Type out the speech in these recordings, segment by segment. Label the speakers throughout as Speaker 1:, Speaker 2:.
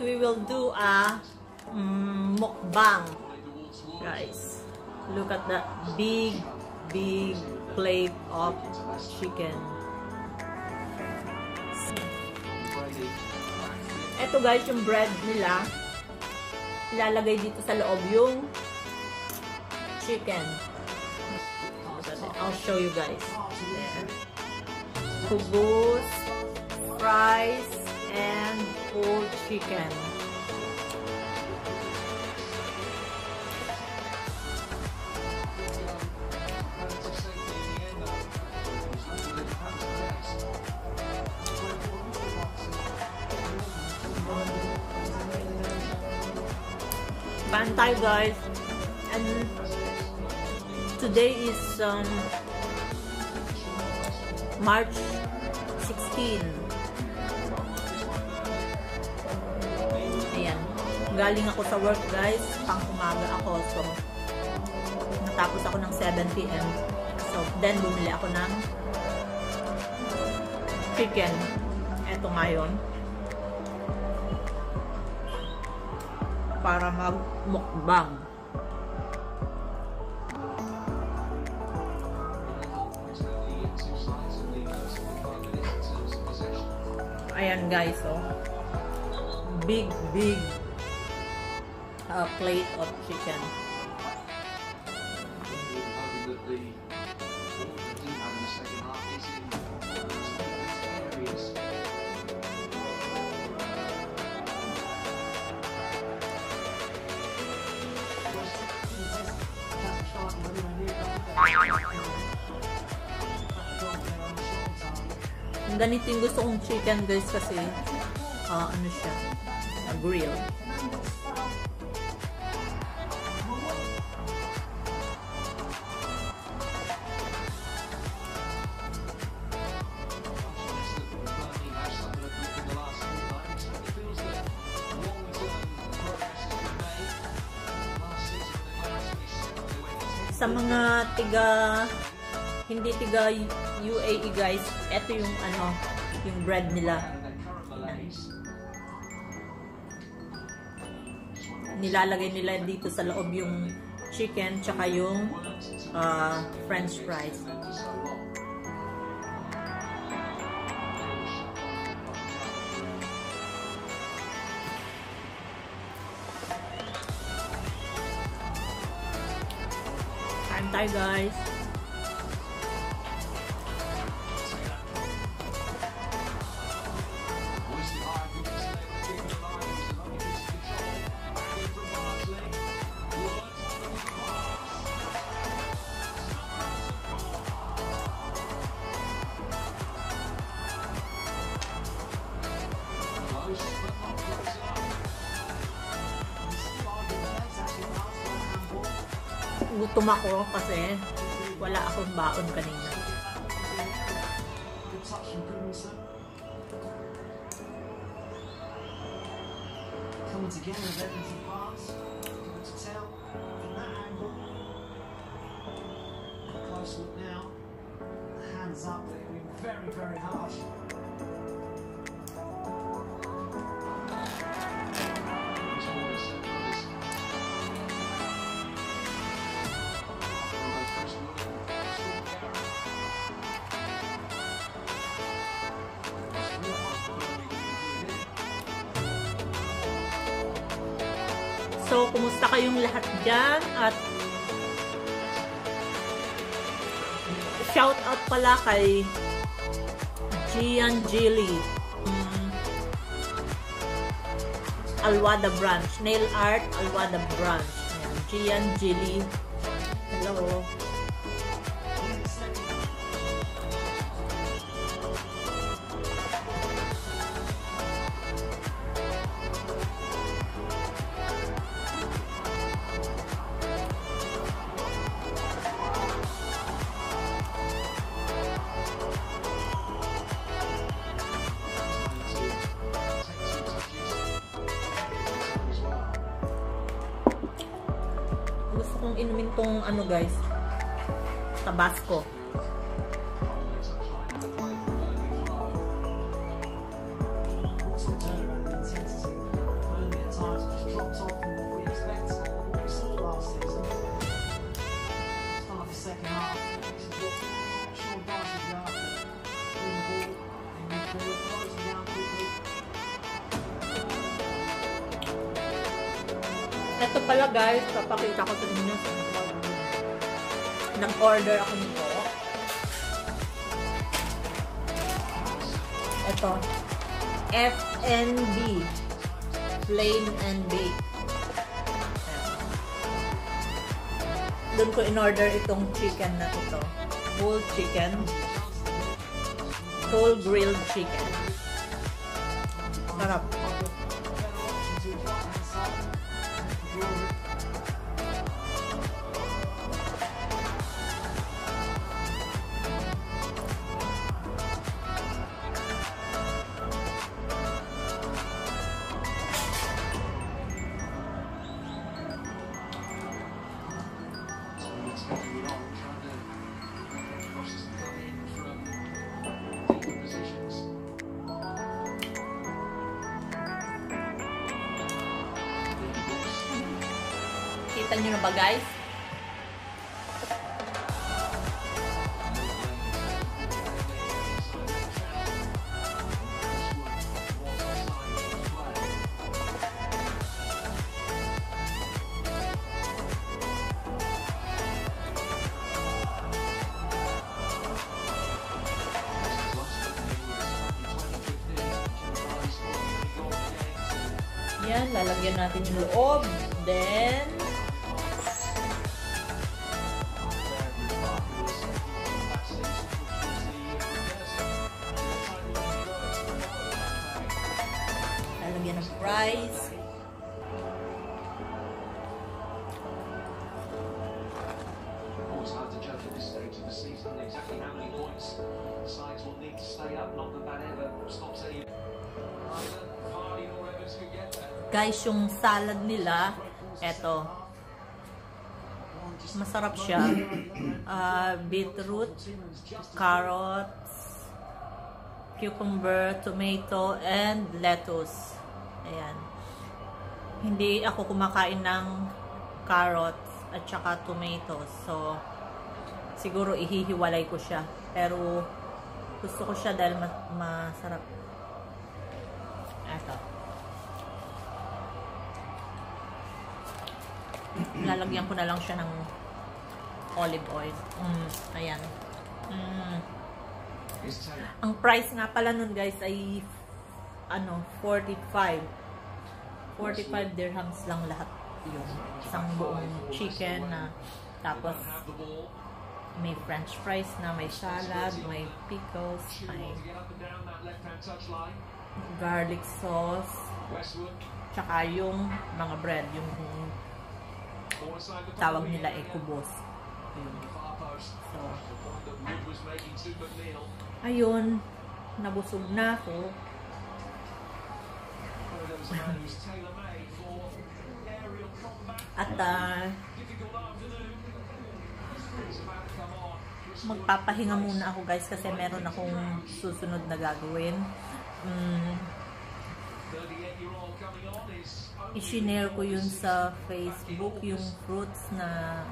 Speaker 1: we will do a mukbang, guys. Look at that big plate of chicken. Ito guys, yung bread nila, ilalagay dito sa loob yung chicken. I'll show you guys. There. Kubus, fries, and whole chicken. Bantay guys, and today is March 16. Ayan, galing ako sa work guys, pang umaga ako, so natapos ako ng 7 PM, so then bumili ako ng chicken. Eto ngayon para mag-mukbang. Ayan guys, oh. Big plate of chicken. Ganito yung gusto kong chicken guys kasi ano siya, grill. Sa mga hindi tiga UAE guys, ito yung yung bread nila. Nilalagay nila dito sa loob yung chicken tsaka yung french fries. Kain tayo guys. Gutom ako kasi wala akong baon kanina. Coming together with empty parts, to tell from that angle. Close look now. Hands up, they're being very harsh. So, kumusta kayong lahat dyan? At shout out pala kay Gian Jilly, Alwada Branch, Nail Art Alwada Branch. Gian Jilly, hello. Gusto kong inumin tong guys, Tabasco. Ito pala guys, papakita ko sa inyo. Nag-order ako nito. Ito. FNB. Plain and Bake. Doon ko in-order itong chicken na ito. Whole chicken. Whole grilled chicken. Sarap. Kita nyo na ba guys? Yan, lalagyan natin yung loob. Then, lalagyan ng fries.
Speaker 2: Always hard to judge at this stage of the season exactly how many points sides will need to stay up. Not that that ever stops any.
Speaker 1: Guys, yung salad nila, eto. Masarap siya. Beetroot, carrots, cucumber, tomato, and lettuce. Ayan. Hindi ako kumakain ng carrots at saka tomatoes. So, siguro ihihiwalay ko siya. Pero, gusto ko siya dahil masarap. Eto. Lalagyan ko na lang siya ng olive oil. Ayan. Ang price nga pala nun guys ay 45 dirhams lang lahat yun. Isang buong chicken na tapos may french fries na, may salad, may pickles, may garlic sauce, tsaka yung mga bread, yung tawag nila ay kubos. So, ayun, nabusog na ako. At magpapahinga muna ako guys kasi meron akong susunod na gagawin. I-share ko yun sa Facebook, yung fruits na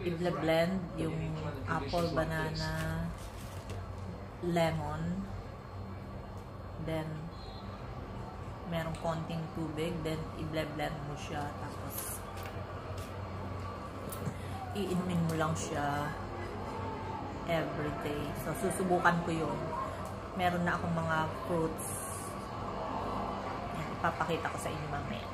Speaker 1: i-blend, yung apple, banana, lemon, then merong konting tubig, then i-blend mo siya, tapos iinumin mo lang siya everyday. So, susubukan ko yun. Meron na akong mga fruits. Yan, ipapakita ko sa inyo mamaya.